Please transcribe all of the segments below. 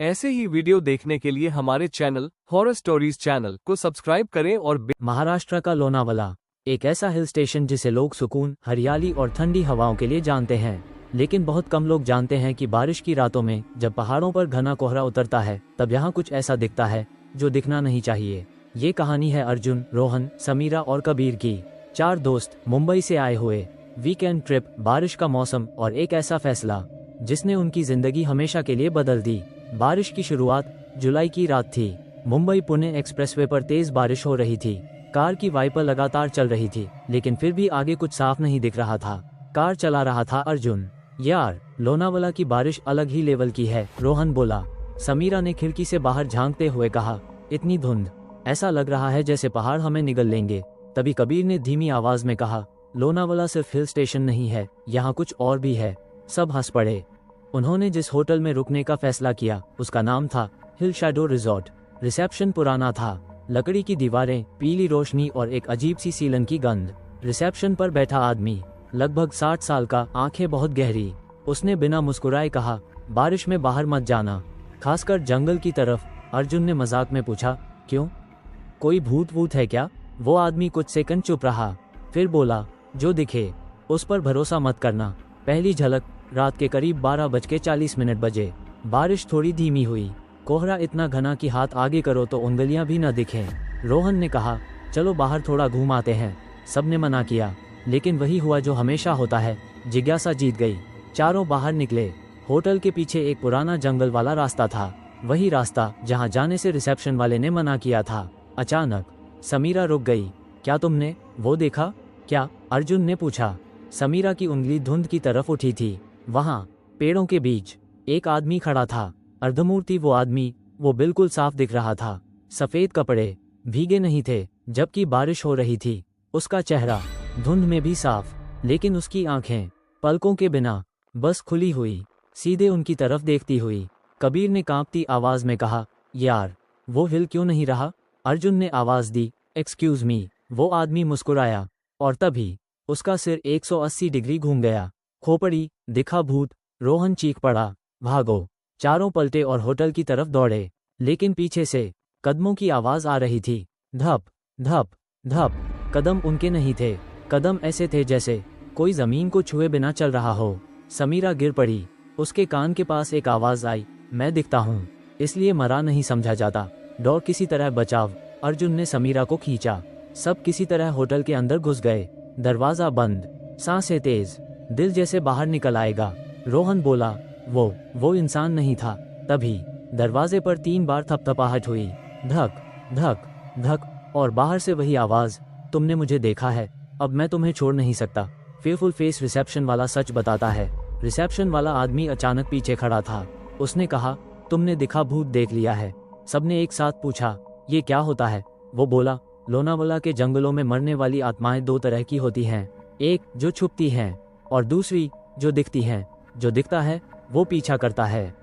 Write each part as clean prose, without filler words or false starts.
ऐसे ही वीडियो देखने के लिए हमारे चैनल हॉरर स्टोरीज चैनल को सब्सक्राइब करें और महाराष्ट्र का लोनावाला एक ऐसा हिल स्टेशन जिसे लोग सुकून, हरियाली और ठंडी हवाओं के लिए जानते हैं। लेकिन बहुत कम लोग जानते हैं कि बारिश की रातों में जब पहाड़ों पर घना कोहरा उतरता है तब यहाँ कुछ ऐसा दिखता है जो दिखना नहीं चाहिए। ये कहानी है अर्जुन, रोहन, समीरा और कबीर की। 4 दोस्त मुंबई से आए हुए, वीकेंड ट्रिप, बारिश का मौसम और एक ऐसा फैसला जिसने उनकी जिंदगी हमेशा के लिए बदल दी। बारिश की शुरुआत जुलाई की रात थी। मुंबई पुणे एक्सप्रेसवे पर तेज बारिश हो रही थी। कार की वाइपर लगातार चल रही थी, लेकिन फिर भी आगे कुछ साफ नहीं दिख रहा था। कार चला रहा था अर्जुन। यार, लोनावाला की बारिश अलग ही लेवल की है, रोहन बोला। समीरा ने खिड़की से बाहर झांकते हुए कहा, इतनी धुंध, ऐसा लग रहा है जैसे पहाड़ हमें निगल लेंगे। तभी कबीर ने धीमी आवाज में कहा, लोनावाला सिर्फ हिल स्टेशन नहीं है, यहाँ कुछ और भी है। सब हंस पड़े। उन्होंने जिस होटल में रुकने का फैसला किया उसका नाम था हिल शैडो रिजॉर्ट। रिसेप्शन पुराना था, लकड़ी की दीवारें, पीली रोशनी और एक अजीब सी सीलन की गंध। रिसेप्शन पर बैठा आदमी लगभग 60 साल का, आंखें बहुत गहरी। उसने बिना मुस्कुराए कहा, बारिश में बाहर मत जाना, खासकर जंगल की तरफ। अर्जुन ने मजाक में पूछा, क्यों, कोई भूत वूत है क्या? वो आदमी कुछ सेकंड चुप रहा, फिर बोला, जो दिखे उस पर भरोसा मत करना। पहली झलक रात के करीब 12:40 बजे। बारिश थोड़ी धीमी हुई। कोहरा इतना घना कि हाथ आगे करो तो उंगलियां भी न दिखें। रोहन ने कहा, चलो बाहर थोड़ा घूम आते हैं। सबने मना किया, लेकिन वही हुआ जो हमेशा होता है, जिज्ञासा जीत गई। चारों बाहर निकले। होटल के पीछे एक पुराना जंगल वाला रास्ता था, वही रास्ता जहां जाने से रिसेप्शन वाले ने मना किया था। अचानक समीरा रुक गई। क्या तुमने वो देखा? क्या? अर्जुन ने पूछा। समीरा की उंगली धुंध की तरफ उठी थी। वहां पेड़ों के बीच एक आदमी खड़ा था। अर्धमूर्ति वो आदमी, वो बिल्कुल साफ दिख रहा था। सफेद कपड़े, भीगे नहीं थे जबकि बारिश हो रही थी। उसका चेहरा धुंध में भी साफ, लेकिन उसकी आंखें पलकों के बिना बस खुली हुई, सीधे उनकी तरफ देखती हुई। कबीर ने कांपती आवाज में कहा, यार, वो हिल क्यों नहीं रहा? अर्जुन ने आवाज दी, एक्सक्यूज मी। वो आदमी मुस्कुराया और तभी उसका सिर 180 डिग्री घूम गया। खोपड़ी, दिखा भूत, रोहन चीख पड़ा, भागो। चारों पलटे और होटल की तरफ दौड़े, लेकिन पीछे से कदमों की आवाज आ रही थी। धप धप धप। कदम उनके नहीं थे, कदम ऐसे थे जैसे कोई जमीन को छुए बिना चल रहा हो। समीरा गिर पड़ी। उसके कान के पास एक आवाज आई, मैं दिखता हूँ, इसलिए मरा नहीं समझा जाता, डॉर किसी तरह बचाव। अर्जुन ने समीरा को खींचा। सब किसी तरह होटल के अंदर घुस गए। दरवाजा बंद, सांसें तेज, दिल जैसे बाहर निकल आएगा। रोहन बोला, वो इंसान नहीं था। तभी दरवाजे पर 3 बार थपथपाहट हुई, धक धक धक, और बाहर से वही आवाज, तुमने मुझे देखा है, अब मैं तुम्हें छोड़ नहीं सकता। फेयरफुल फेस रिसेप्शन वाला सच बताता है। रिसेप्शन वाला आदमी अचानक पीछे खड़ा था। उसने कहा, तुमने दिखा भूत देख लिया है? सबने एक साथ पूछा, ये क्या होता है? वो बोला, लोनावाला के जंगलों में मरने वाली आत्माएं 2 तरह की होती हैं, एक जो छुपती हैं और दूसरी जो दिखती हैं। जो दिखता है वो पीछा करता है।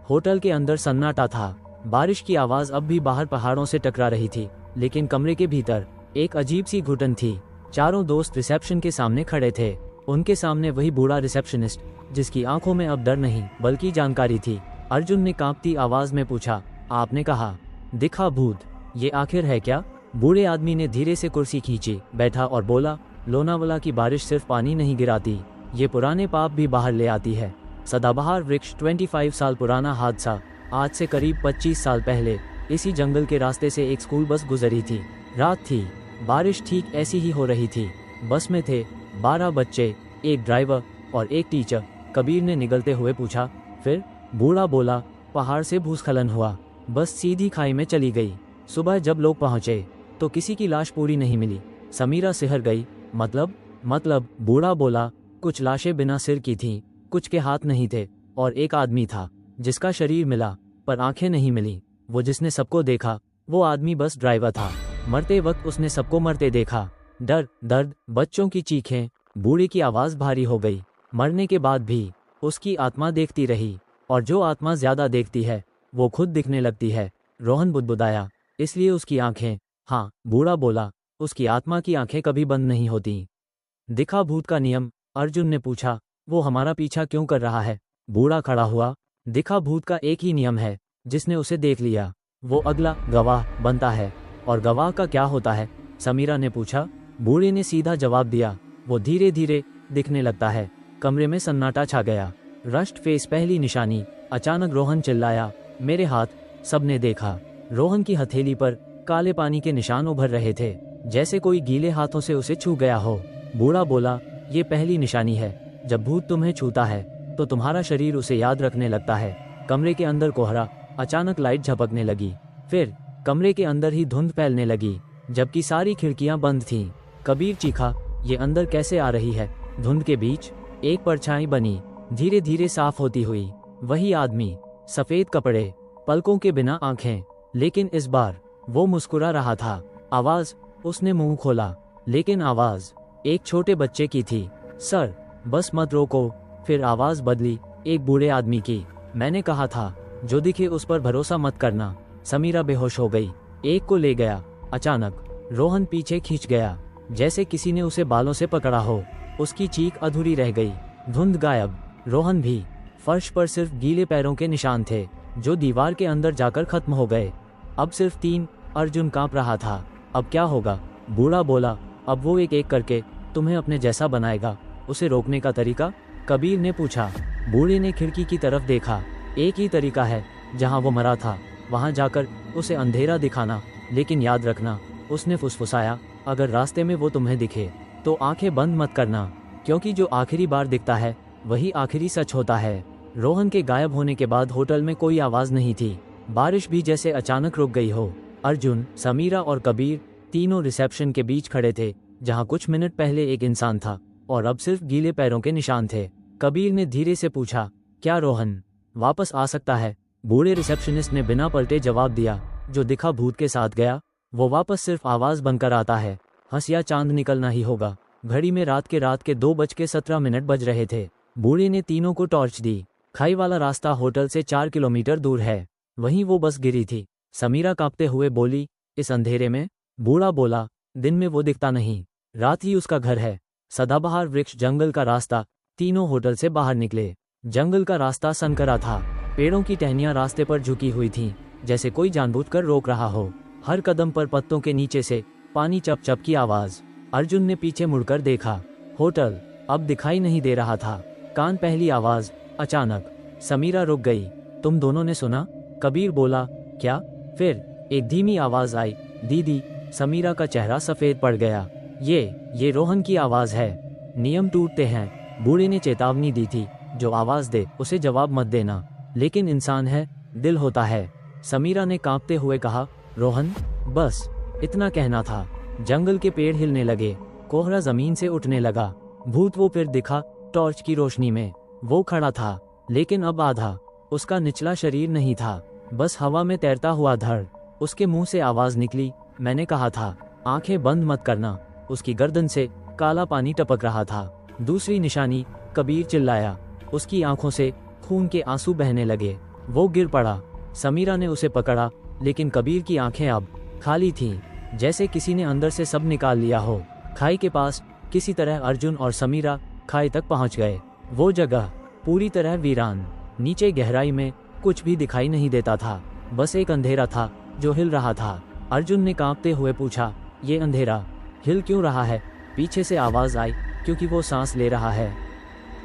होटल के अंदर सन्नाटा था। बारिश की आवाज अब भी बाहर पहाड़ों से टकरा रही थी, लेकिन कमरे के भीतर एक अजीब सी घुटन थी। चारों दोस्त रिसेप्शन के सामने खड़े थे। उनके सामने वही बूढ़ा रिसेप्शनिस्ट, जिसकी आंखों में अब डर नहीं बल्कि जानकारी थी। अर्जुन ने कांपती आवाज में पूछा, आपने कहा दिखा भूत, ये आखिर है क्या? बूढ़े आदमी ने धीरे से कुर्सी खींची, बैठा और बोला, लोनावाला की बारिश सिर्फ पानी नहीं गिराती, ये पुराने पाप भी बाहर ले आती है। सदाबहार वृक्ष 25 साल पुराना हादसा। आज से करीब 25 साल पहले इसी जंगल के रास्ते से एक स्कूल बस गुजरी थी। रात थी, बारिश ठीक ऐसी ही हो रही थी। बस में थे 12 बच्चे, एक ड्राइवर और एक टीचर। कबीर ने निगलते हुए पूछा, फिर? बूढ़ा बोला, पहाड़ से भूस्खलन हुआ, बस सीधी खाई में चली गई। सुबह जब लोग पहुंचे तो किसी की लाश पूरी नहीं मिली। समीरा सिहर गई। मतलब? बूढ़ा बोला, कुछ लाशें बिना सिर की थीं, कुछ के हाथ नहीं थे, और एक आदमी था जिसका शरीर मिला पर आंखें नहीं मिली। वो जिसने सबको देखा, वो आदमी बस ड्राइवर था। मरते वक्त उसने सबको मरते देखा। डर, दर्द, बच्चों की चीखें, बूढ़े की आवाज भारी हो गई। मरने के बाद भी उसकी आत्मा देखती रही, और जो आत्मा ज्यादा देखती है वो खुद दिखने लगती है। रोहन बुदबुदाया, इसलिए उसकी आंखें। हाँ, बूढ़ा बोला, उसकी आत्मा की आंखें कभी बंद नहीं होती। दिखा भूत का नियम? अर्जुन ने पूछा, वो हमारा पीछा क्यों कर रहा है? बूढ़ा खड़ा हुआ, दिखा भूत का एक ही नियम है, जिसने उसे देख लिया वो अगला गवाह बनता है। और गवाह का क्या होता है? समीरा ने पूछा। बूढ़े ने सीधा जवाब दिया, वो धीरे धीरे दिखने लगता है। कमरे में सन्नाटा छा गया। रस्ट फेस पहली निशानी। अचानक रोहन चिल्लाया, मेरे हाथ। सबने देखा। रोहन की हथेली पर काले पानी के निशान उभर रहे थे, जैसे कोई गीले हाथों से उसे छू गया हो। बूढ़ा बोला, ये पहली निशानी है। जब भूत तुम्हें छूता है तो तुम्हारा शरीर उसे याद रखने लगता है। कमरे के अंदर कोहरा। अचानक लाइट झपकने लगी। फिर कमरे के अंदर ही धुंध फैलने लगी, जबकि सारी खिड़कियां बंद थीं। कबीर चीखा, ये अंदर कैसे आ रही है? धुंध के बीच एक परछाई बनी, धीरे धीरे साफ होती हुई। वही आदमी, सफेद कपड़े, पलकों के बिना आंखें, लेकिन इस बार वो मुस्कुरा रहा था। आवाज। उसने मुंह खोला, लेकिन आवाज एक छोटे बच्चे की थी। सर, बस मत रोको। फिर आवाज बदली, एक बूढ़े आदमी की। मैंने कहा था, जो दिखे उस पर भरोसा मत करना। समीरा बेहोश हो गई। एक को ले गया। अचानक रोहन पीछे खींच गया, जैसे किसी ने उसे बालों से पकड़ा हो। उसकी चीख अधूरी रह गई। धुंध गायब, रोहन भी। फर्श पर सिर्फ गीले पैरों के निशान थे, जो दीवार के अंदर जाकर खत्म हो गए। अब सिर्फ 3। अर्जुन कांप रहा था। अब क्या होगा? बूढ़ा बोला, अब वो एक एक करके तुम्हें अपने जैसा बनाएगा। उसे रोकने का तरीका? कबीर ने पूछा। बूढ़े ने खिड़की की तरफ देखा। एक ही तरीका है, जहां वो मरा था वहां जाकर उसे अंधेरा दिखाना। लेकिन याद रखना, उसने फुसफुसाया, अगर रास्ते में वो तुम्हें दिखे तो आंखें बंद मत करना, क्योंकि जो आखिरी बार दिखता है वही आखिरी सच होता है। रोहन के गायब होने के बाद होटल में कोई आवाज नहीं थी। बारिश भी जैसे अचानक रुक गई हो। अर्जुन, समीरा और कबीर तीनों रिसेप्शन के बीच खड़े थे, जहां कुछ मिनट पहले एक इंसान था और अब सिर्फ गीले पैरों के निशान थे। कबीर ने धीरे से पूछा, क्या रोहन वापस आ सकता है? बूढ़े रिसेप्शनिस्ट ने बिना पलटे जवाब दिया, जो दिखा भूत के साथ गया, वो वापस सिर्फ आवाज बनकर आता है। हंस या चांद निकलना ही होगा। घड़ी में रात के 2:17 बज रहे थे। बूढ़े ने तीनों को टॉर्च दी। खाई वाला रास्ता होटल से 4 किलोमीटर दूर है, वहीं वो बस गिरी थी। समीरा कांपते हुए बोली, इस अंधेरे में? बूढ़ा बोला, दिन में वो दिखता नहीं, रात ही उसका घर है। सदाबहार वृक्ष, जंगल का रास्ता। तीनों होटल से बाहर निकले। जंगल का रास्ता सनकरा था। पेड़ों की टहनियां रास्ते पर झुकी हुई थीं, जैसे कोई जानबूझकर रोक रहा हो। हर कदम पर पत्तों के नीचे से पानी चप चप की आवाज। अर्जुन ने पीछे मुड़कर देखा। होटल अब दिखाई नहीं दे रहा था। कान पहली आवाज। अचानक समीरा रुक गई। तुम दोनों ने सुना? कबीर बोला, क्या? फिर एक धीमी आवाज आई, दीदी। समीरा का चेहरा सफेद पड़ गया। ये रोहन की आवाज है। नियम टूटते हैं। बूढ़े ने चेतावनी दी थी, जो आवाज दे उसे जवाब मत देना। लेकिन इंसान है, दिल होता है। समीरा ने कांपते हुए कहा, रोहन, बस इतना कहना था। जंगल के पेड़ हिलने लगे। कोहरा जमीन से उठने लगा। भूत वो फिर दिखा, टॉर्च की रोशनी में। वो खड़ा था, लेकिन अब आधा। उसका निचला शरीर नहीं था, बस हवा में तैरता हुआ धड़। उसके मुंह से आवाज निकली, मैंने कहा था, आंखें बंद मत करना। उसकी गर्दन से काला पानी टपक रहा था। दूसरी निशानी। कबीर चिल्लाया। उसकी आंखों से खून के आंसू बहने लगे। वो गिर पड़ा। समीरा ने उसे पकड़ा, लेकिन कबीर की आंखें अब खाली थीं, जैसे किसी ने अंदर से सब निकाल लिया हो। खाई के पास किसी तरह अर्जुन और समीरा खाई तक पहुंच गए। वो जगह पूरी तरह वीरान। नीचे गहराई में कुछ भी दिखाई नहीं देता था, बस एक अंधेरा था जो हिल रहा था। अर्जुन ने कांपते हुए पूछा, ये अंधेरा हिल क्यों रहा है? पीछे से आवाज आई, क्योंकि वो सांस ले रहा है।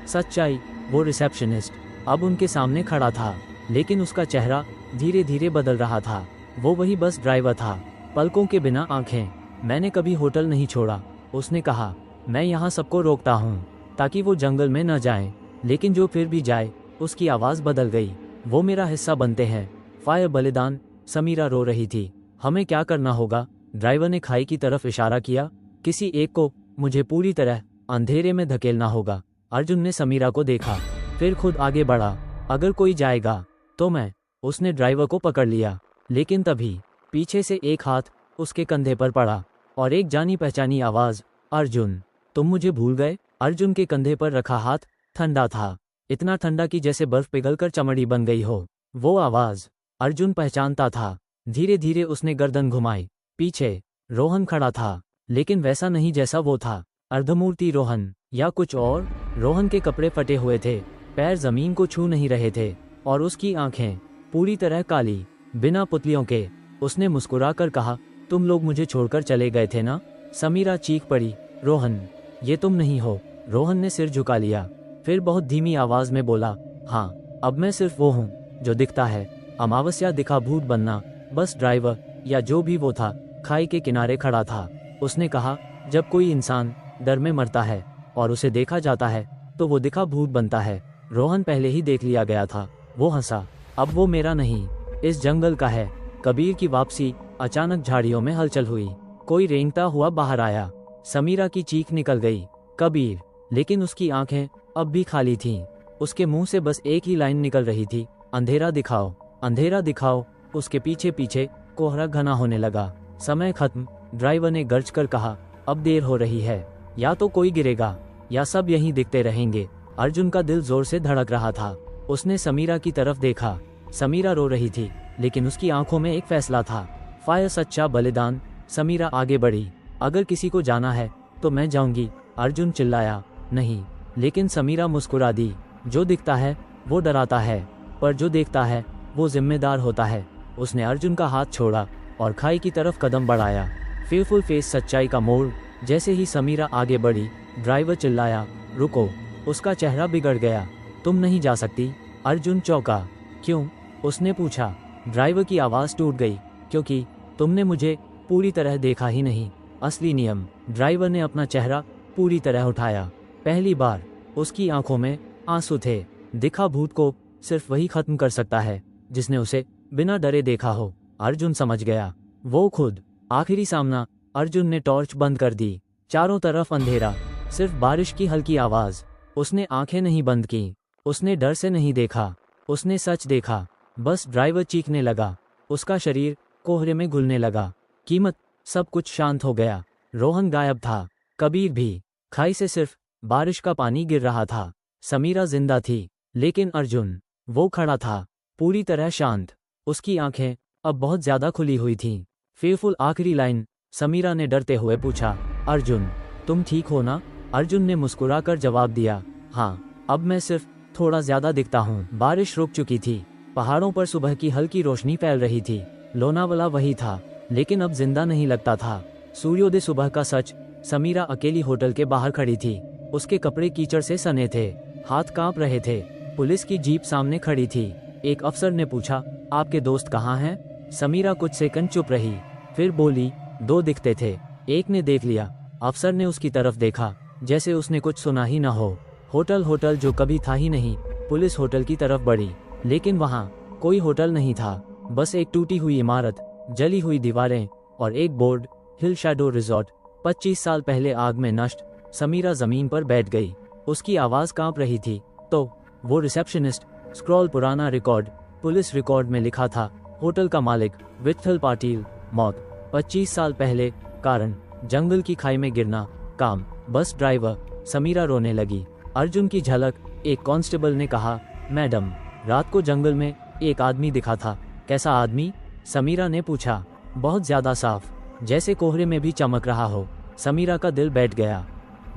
सच्चाई। वो रिसेप्शनिस्ट अब उनके सामने खड़ा था, लेकिन उसका चेहरा धीरे धीरे बदल रहा था। वो वही बस ड्राइवर था, पलकों के बिना आंखें। मैंने कभी होटल नहीं छोड़ा, उसने कहा। मैं यहाँ सबको रोकता हूँ ताकि वो जंगल में न जाएं, लेकिन जो फिर भी जाए। उसकी आवाज़ बदल गई, वो मेरा हिस्सा बनते हैं। फायर बलिदान। समीरा रो रही थी। हमें क्या करना होगा? ड्राइवर ने खाई की तरफ इशारा किया। किसी एक को मुझे पूरी तरह अंधेरे में धकेलना होगा। अर्जुन ने समीरा को देखा, फिर खुद आगे बढ़ा। अगर कोई जाएगा तो मैं। उसने ड्राइवर को पकड़ लिया, लेकिन तभी पीछे से एक हाथ उसके कंधे पर पड़ा और एक जानी पहचानी आवाज, अर्जुन, तुम मुझे भूल गए? अर्जुन के कंधे पर रखा हाथ ठंडा था, इतना ठंडा कि जैसे बर्फ पिघलकर चमड़ी बन गई हो। वो आवाज अर्जुन पहचानता था। धीरे धीरे उसने गर्दन घुमाई। पीछे रोहन खड़ा था, लेकिन वैसा नहीं जैसा वो था। अर्धमूर्ति रोहन या कुछ और। रोहन के कपड़े फटे हुए थे, पैर जमीन को छू नहीं रहे थे और उसकी आंखें पूरी तरह काली, बिना पुतलियों के। उसने मुस्कुराकर कहा, तुम लोग मुझे छोड़कर चले गए थे ना? समीरा चीख पड़ी, रोहन, ये तुम नहीं हो। रोहन ने सिर झुका लिया, फिर बहुत धीमी आवाज में बोला, हाँ, अब मैं सिर्फ वो हूँ जो दिखता है। अमावस्या दिखा भूत बनना। बस ड्राइवर या जो भी वो था खाई के किनारे खड़ा था। उसने कहा, जब कोई इंसान डर में मरता है और उसे देखा जाता है तो वो दिखा भूत बनता है। रोहन पहले ही देख लिया गया था। वो हंसा, अब वो मेरा नहीं, इस जंगल का है। कबीर की वापसी। अचानक झाड़ियों में हलचल हुई, कोई रेंगता हुआ बाहर आया। समीरा की चीख निकल गई, कबीर। लेकिन उसकी आंखें अब भी खाली थीं। उसके मुंह से बस एक ही लाइन निकल रही थी, अंधेरा दिखाओ, अंधेरा दिखाओ। उसके पीछे पीछे कोहरा घना होने लगा। समय खत्म। ड्राइवर ने गर्ज कर कहा, अब देर हो रही है, या तो कोई गिरेगा या सब यहीं दिखते रहेंगे। अर्जुन का दिल जोर से धड़क रहा था। उसने समीरा की तरफ देखा। समीरा रो रही थी, लेकिन उसकी आंखों में एक फैसला था, फायर, सच्चा बलिदान। समीरा आगे बढ़ी, अगर किसी को जाना है तो मैं जाऊंगी। अर्जुन चिल्लाया, नहीं। लेकिन समीरा मुस्कुरा दी, जो दिखता है वो डराता है, पर जो देखता है वो जिम्मेदार होता है। उसने अर्जुन का हाथ छोड़ा और खाई की तरफ कदम बढ़ाया। फेयरफुल फेस, सच्चाई का मोड़। जैसे ही समीरा आगे बढ़ी, ड्राइवर चिल्लाया, रुको। उसका चेहरा बिगड़ गया, तुम नहीं जा सकती। अर्जुन चौंका, क्यों? उसने पूछा। ड्राइवर की आवाज़ टूट गई, क्योंकि तुमने मुझे पूरी तरह देखा ही नहीं। असली नियम। ड्राइवर ने अपना चेहरा पूरी तरह उठाया। पहली बार उसकी आंखों में आंसू थे। दिखा भूत को सिर्फ वही खत्म कर सकता है जिसने उसे बिना डरे देखा हो। अर्जुन समझ गया, वो खुद। आखिरी सामना। अर्जुन ने टॉर्च बंद कर दी। चारों तरफ अंधेरा, सिर्फ बारिश की हल्की आवाज। उसने आंखें नहीं बंद की, उसने डर से नहीं देखा, उसने सच देखा। बस ड्राइवर चीखने लगा, उसका शरीर कोहरे में घुलने लगा। कीमत। सब कुछ शांत हो गया। रोहन गायब था, कबीर भी। खाई से सिर्फ बारिश का पानी गिर रहा था। समीरा जिंदा थी, लेकिन अर्जुन, वो खड़ा था, पूरी तरह शांत। उसकी आंखें अब बहुत ज्यादा खुली हुई थीं। फेयरफुल आखिरी लाइन। समीरा ने डरते हुए पूछा, अर्जुन, तुम ठीक हो ना? अर्जुन ने मुस्कुराकर जवाब दिया, हाँ, अब मैं सिर्फ थोड़ा ज्यादा दिखता हूँ। बारिश रुक चुकी थी। पहाड़ों पर सुबह की हल्की रोशनी फैल रही थी। लोनावला वही था, लेकिन अब जिंदा नहीं लगता था। सूर्योदय सुबह का सच। समीरा अकेली होटल के बाहर खड़ी थी। उसके कपड़े कीचड़ से सने थे, हाथ कांप रहे थे। पुलिस की जीप सामने खड़ी थी। एक अफसर ने पूछा, आपके दोस्त कहाँ हैं? समीरा कुछ सेकंड चुप रही, फिर बोली, दो दिखते थे, एक ने देख लिया। अफसर ने उसकी तरफ देखा, जैसे उसने कुछ सुना ही ना हो। होटल जो कभी था ही नहीं। पुलिस होटल की तरफ बढ़ी, लेकिन वहाँ कोई होटल नहीं था। बस एक टूटी हुई इमारत, जली हुई दीवारें और एक बोर्ड, हिल शैडो रिजॉर्ट। 25 साल पहले आग में नष्ट। समीरा जमीन पर बैठ गई। उसकी आवाज कांप रही थी। तो वो रिसेप्शनिस्ट। स्क्रॉल पुराना रिकॉर्ड। पुलिस रिकॉर्ड में लिखा था, होटल का मालिक विट्ठल पाटिल, मौत 25 साल पहले, कारण जंगल की खाई में गिरना, काम बस ड्राइवर। समीरा रोने लगी। अर्जुन की झलक। एक कांस्टेबल ने कहा, मैडम, रात को जंगल में एक आदमी दिखा था। कैसा आदमी? समीरा ने पूछा। बहुत ज्यादा साफ, जैसे कोहरे में भी चमक रहा हो। समीरा का दिल बैठ गया।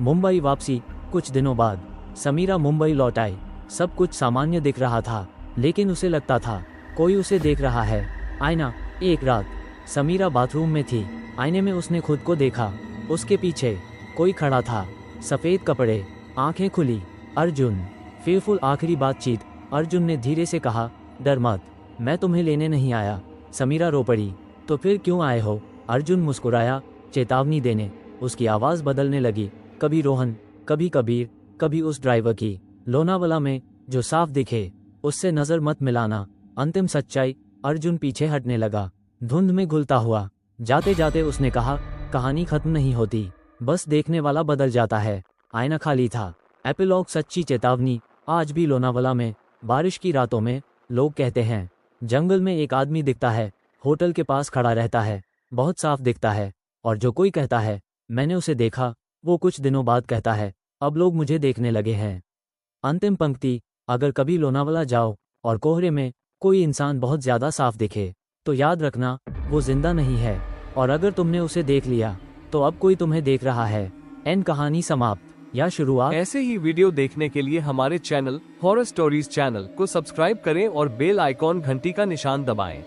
मुंबई वापसी। कुछ दिनों बाद समीरा मुंबई लौट आई। सब कुछ सामान्य दिख रहा था, लेकिन उसे लगता था कोई उसे देख रहा है। आईना। एक रात समीरा बाथरूम में थी। आईने में उसने खुद को देखा। उसके पीछे कोई खड़ा था, सफेद कपड़े, आंखें खुली। अर्जुन। फेयरफुल आखिरी बातचीत। अर्जुन ने धीरे से कहा, डर मत, मैं तुम्हें लेने नहीं आया। समीरा रो पड़ी, तो फिर क्यों आए हो? अर्जुन मुस्कुराया, चेतावनी देने। उसकी आवाज़ बदलने लगी, कभी रोहन, कभी कबीर, कभी उस ड्राइवर की। लोनावला में जो साफ दिखे उससे नज़र मत मिलाना। अंतिम सच्चाई। अर्जुन पीछे हटने लगा, धुंध में घुलता हुआ। जाते जाते उसने कहा, कहानी खत्म नहीं होती, बस देखने वाला बदल जाता है। आईना खाली था। एपिलॉग। सच्ची चेतावनी। आज भी लोनावला में बारिश की रातों में लोग कहते हैं, जंगल में एक आदमी दिखता है, होटल के पास खड़ा रहता है, बहुत साफ दिखता है। और जो कोई कहता है, मैंने उसे देखा, वो कुछ दिनों बाद कहता है, अब लोग मुझे देखने लगे हैं। अंतिम पंक्ति। अगर कभी लोनावला जाओ और कोहरे में कोई इंसान बहुत ज्यादा साफ दिखे, तो याद रखना वो जिंदा नहीं है। और अगर तुमने उसे देख लिया, तो अब कोई तुम्हें देख रहा है। एंड। कहानी समाप्त। या शुरुआत। ऐसे ही वीडियो देखने के लिए हमारे चैनल हॉरर स्टोरीज चैनल को सब्सक्राइब करें और बेल आइकॉन घंटी का निशान दबाएं।